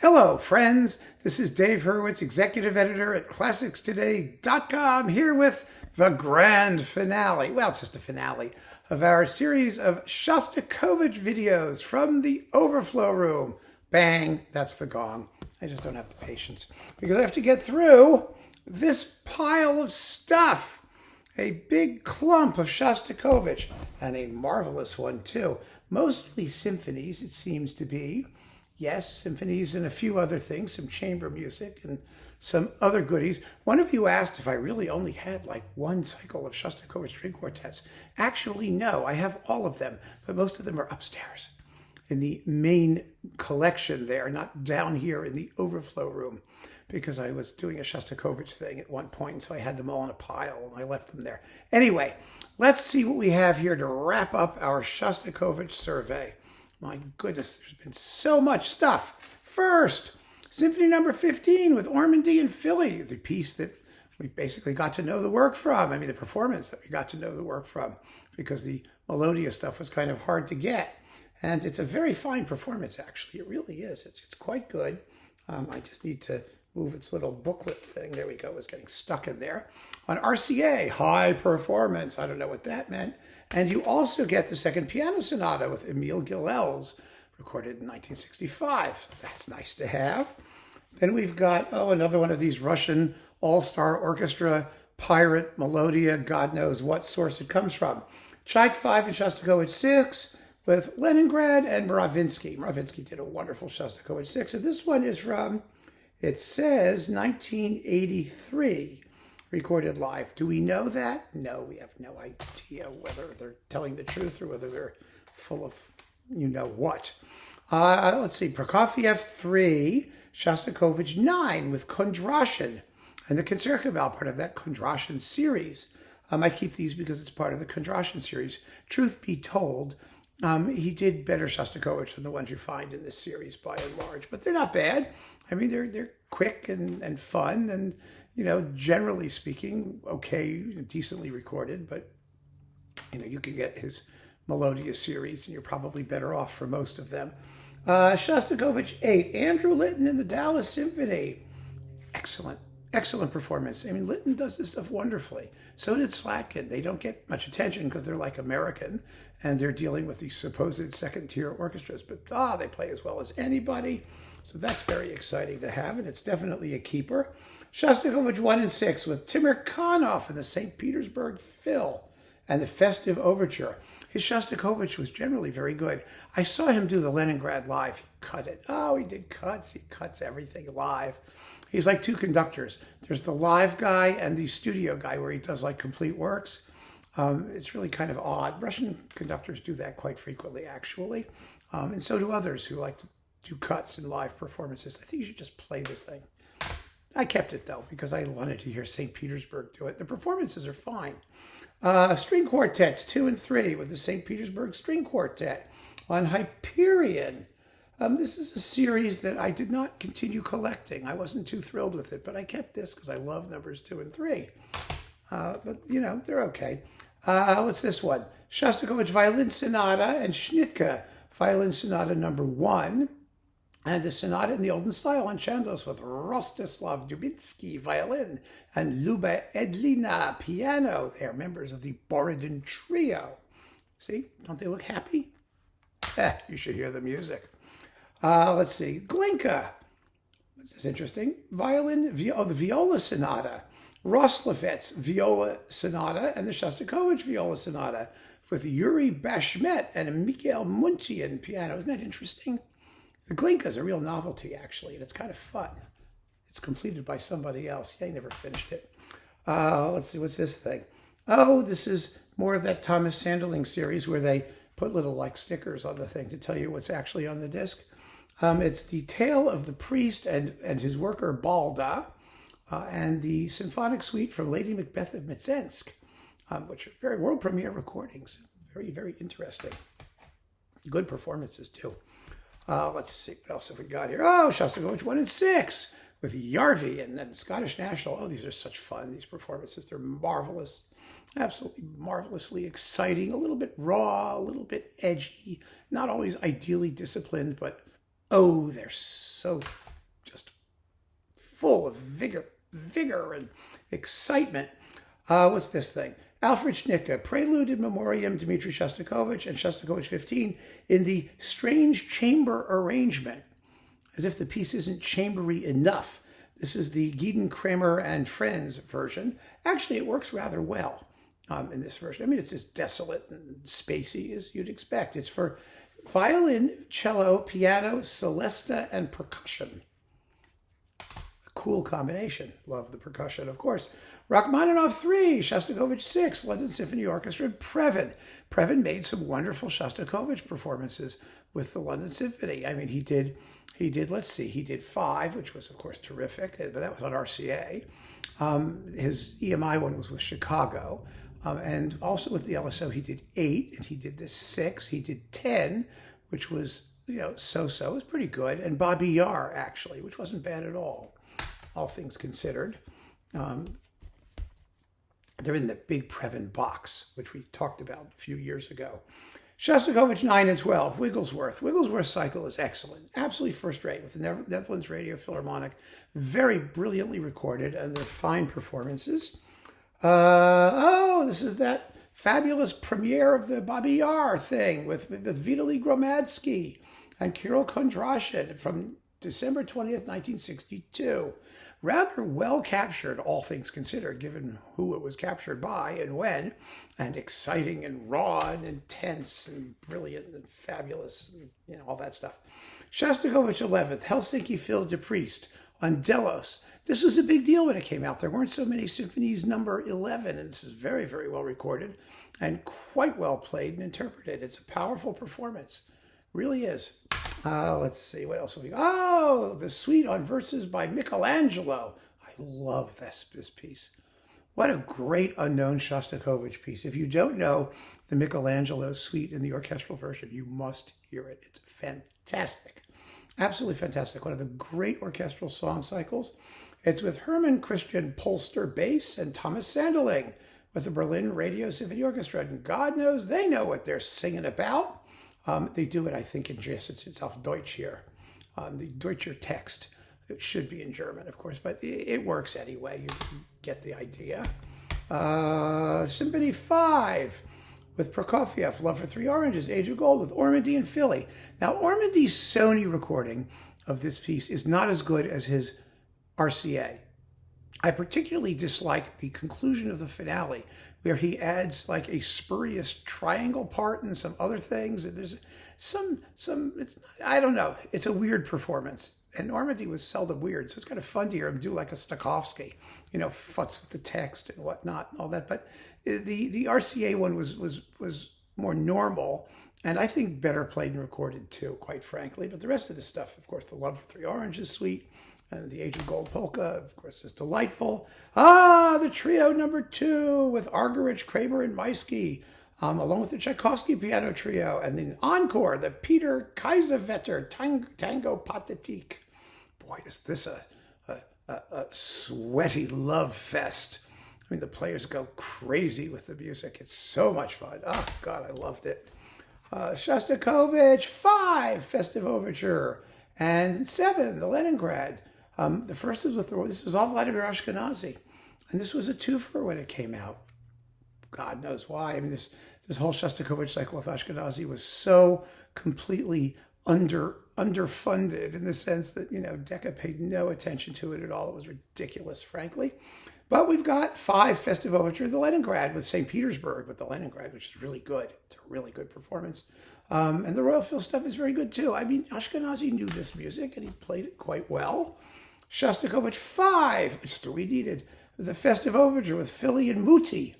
Hello, friends. This is Dave Hurwitz, executive editor at ClassicsToday.com, here with the grand finale. Well, it's just a finale of our series of Shostakovich videos from the Overflow Room. Bang, that's the gong. I just don't have the patience because I have to get through this pile of stuff. A big clump of Shostakovich, and a marvelous one too. Mostly symphonies, it seems to be. Yes, symphonies and a few other things, some chamber music and some other goodies. One of you asked if I really only had like one cycle of Shostakovich string quartets. Actually, no, I have all of them, but most of them are upstairs in the main collection there, not down here in the Overflow Room, because I was doing a Shostakovich thing at one point, so I had them all in a pile and I left them there. Anyway, let's see what we have here to wrap up our Shostakovich survey. My goodness, there's been so much stuff. First, Symphony number 15 with Ormandy and Philly, the piece that we basically got to know the work from. I mean, the performance that we got to know the work from, because the Melodia stuff was kind of hard to get. And it's a very fine performance, actually. It really is. It's quite good. I just need to move its little booklet thing. There we go. It was getting stuck in there. On RCA, high performance. I don't know what that meant. And you also get the second piano sonata with Emil Gilels, recorded in 1965. So that's nice to have. Then we've got, another one of these Russian all-star orchestra pirate Melodia, God knows what source it comes from. Tchaik 5 and Shostakovich 6 with Leningrad and Mravinsky. Mravinsky did a wonderful Shostakovich 6. And this one is from, it says, 1983, recorded live. Do we know that? No, we have no idea whether they're telling the truth or whether they're full of you-know-what. Let's see, Prokofiev 3, Shostakovich 9 with Kondrashin, and the Concertgebouw, part of that Kondrashin series. I keep these because it's part of the Kondrashin series. Truth be told, he did better Shostakovich than the ones you find in this series by and large, but they're not bad. I mean, they're quick and fun and, generally speaking, okay, decently recorded, but, you can get his Melodia series and you're probably better off for most of them. Shostakovich 8, Andrew Litton in the Dallas Symphony. Excellent performance. I mean, Litton does this stuff wonderfully. So did Slatkin. They don't get much attention because they're like American and they're dealing with these supposed second-tier orchestras, but they play as well as anybody. So that's very exciting to have, and it's definitely a keeper. Shostakovich 1 and 6 with Timirkanov and the St. Petersburg Phil and the Festive Overture. His Shostakovich was generally very good. I saw him do the Leningrad live. He cut it. He did cuts. He cuts everything live. He's like two conductors. There's the live guy and the studio guy where he does like complete works. It's really kind of odd. Russian conductors do that quite frequently, actually. And so do others who like to do cuts in live performances. I think you should just play this thing. I kept it, though, because I wanted to hear St. Petersburg do it. The performances are fine. String quartets 2 and 3 with the St. Petersburg String Quartet on Hyperion. This is a series that I did not continue collecting. I wasn't too thrilled with it, but I kept this because I love numbers 2 and 3. But, they're okay. What's this one? Shostakovich Violin Sonata and Schnittke Violin Sonata number 1. And the Sonata in the Olden Style on Chandos with Rostislav Dubinsky violin and Luba Edlina piano. They are members of the Borodin Trio. See, don't they look happy? You should hear the music. Let's see, Glinka. This is interesting. The Viola Sonata. Roslovets Viola Sonata and the Shostakovich Viola Sonata with Yuri Bashmet and Mikhail Muntian piano. Isn't that interesting? The Glinka is a real novelty, actually, and it's kind of fun. It's completed by somebody else. Yeah, I never finished it. Let's see, what's this thing? This is more of that Thomas Sanderling series where they put little like stickers on the thing to tell you what's actually on the disc. It's the Tale of the Priest and his worker Balda, and the Symphonic Suite from Lady Macbeth of Mtsensk, which are very world premiere recordings. Very, very interesting. Good performances, too. Let's see, what else have we got here? Shostakovich 1 and 6 with Yarvi and then Scottish National. These are such fun, these performances. They're marvelous, absolutely marvelously exciting, a little bit raw, a little bit edgy, not always ideally disciplined, but they're so full of vigor and excitement. What's this thing? Alfred Schnittke, Prelude in Memoriam, Dmitri Shostakovich, and Shostakovich 15 in the strange chamber arrangement, as if the piece isn't chambery enough. This is the Gieden, Kramer, and Friends version. Actually, it works rather well in this version. I mean, it's as desolate and spacey as you'd expect. It's for violin, cello, piano, celesta, and percussion. A cool combination. Love the percussion, of course. Rachmaninoff 3, Shostakovich 6, London Symphony Orchestra, and Previn. Previn made some wonderful Shostakovich performances with the London Symphony. I mean, he did, let's see, he did 5, which was, of course, terrific, but that was on RCA. His EMI one was with Chicago. And also with the LSO, he did 8, and he did this 6. He did 10, which was, so-so. It was pretty good. And Bobby Yar, actually, which wasn't bad at all things considered. They're in the big Previn box, which we talked about a few years ago. Shostakovich 9 and 12, Wigglesworth. Wigglesworth's cycle is excellent, absolutely first rate with the Netherlands Radio Philharmonic. Very brilliantly recorded, and they're fine performances. This is that fabulous premiere of the Bobby Yar thing with Vitaly Gromadsky and Kirill Kondrashin from December 20th, 1962. Rather well captured, all things considered, given who it was captured by and when, and exciting and raw and intense and brilliant and fabulous, and, all that stuff. Shostakovich 11th, Helsinki Phil de Priest on Delos. This was a big deal when it came out. There weren't so many symphonies number 11, and this is very, very well recorded and quite well played and interpreted. It's a powerful performance. Really is. Let's see, what else have we got? Oh, the suite on verses by Michelangelo. I love this piece. What a great unknown Shostakovich piece. If you don't know the Michelangelo suite in the orchestral version, you must hear it. It's fantastic. Absolutely fantastic. One of the great orchestral song cycles. It's with Hermann Christian Polster bass and Thomas Sanderling with the Berlin Radio Symphony Orchestra. And God knows they know what they're singing about. They do it, I think, in just itself Deutsch here. The Deutscher text. It should be in German, of course, but it works anyway. You get the idea. Symphony 5 with Prokofiev, Love for Three Oranges, Age of Gold with Ormandy and Philly. Now, Ormandy's Sony recording of this piece is not as good as his RCA. I particularly dislike the conclusion of the finale, where he adds like a spurious triangle part and some other things. And there's I don't know. It's a weird performance. And Ormandy was seldom weird, so it's kind of fun to hear him do like a Stokowski, futz with the text and whatnot and all that. But the RCA one was more normal, and I think better played and recorded too, quite frankly. But the rest of the stuff, of course, the Love for Three Oranges suite, and the Age of Gold polka, of course, is delightful. The trio number 2 with Argerich, Kramer, and Maisky, along with the Tchaikovsky piano trio, and the encore, the Peter Kaiserwetter Tango Pathetique. Boy, is this a sweaty love fest. I mean, the players go crazy with the music. It's so much fun. Oh, God, I loved it. Shostakovich 5, Festive Overture, and 7, the Leningrad. The first was this is all Vladimir Ashkenazy, and this was a twofer when it came out. God knows why. I mean, this whole Shostakovich cycle with Ashkenazy was so completely underfunded in the sense that, Decca paid no attention to it at all. It was ridiculous, frankly. But we've got 5 Festive Overture, the Leningrad with St. Petersburg with the Leningrad, which is really good. It's a really good performance. And the Royal Phil stuff is very good too. I mean, Ashkenazy knew this music and he played it quite well. Shostakovich 5, which is what we needed, the Festive Overture with Philly and Muti.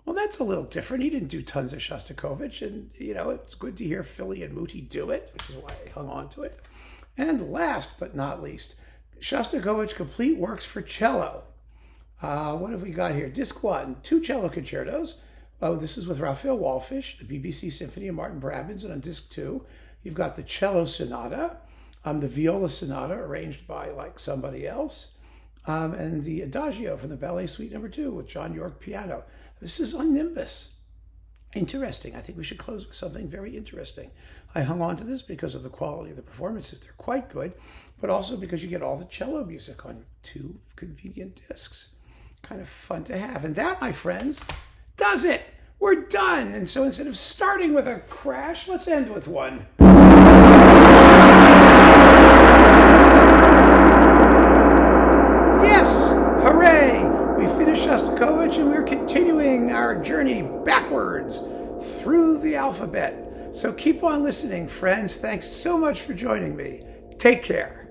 Well, that's a little different. He didn't do tons of Shostakovich, and, it's good to hear Philly and Muti do it, which is why I hung on to it. And last but not least, Shostakovich Complete Works for Cello. What have we got here? Disc 1, 2 cello concertos. This is with Raphael Wallfisch, the BBC Symphony and Martin Brabbins. And on disc 2, you've got the cello sonata, the viola sonata arranged by somebody else, and the Adagio from the Ballet Suite number 2 with John York piano. This is on Nimbus. interesting. I think we should close with something very interesting. I hung on to this because of the quality of the performances. They're quite good, but also because you get all the cello music on 2 convenient discs. Kind of fun to have. And that, my friends, does it. We're done. And so instead of starting with a crash, let's end with one. Yes! Hooray! We finished Shostakovich and we're continuing our journey backwards through the alphabet. So keep on listening, friends. Thanks so much for joining me. Take care.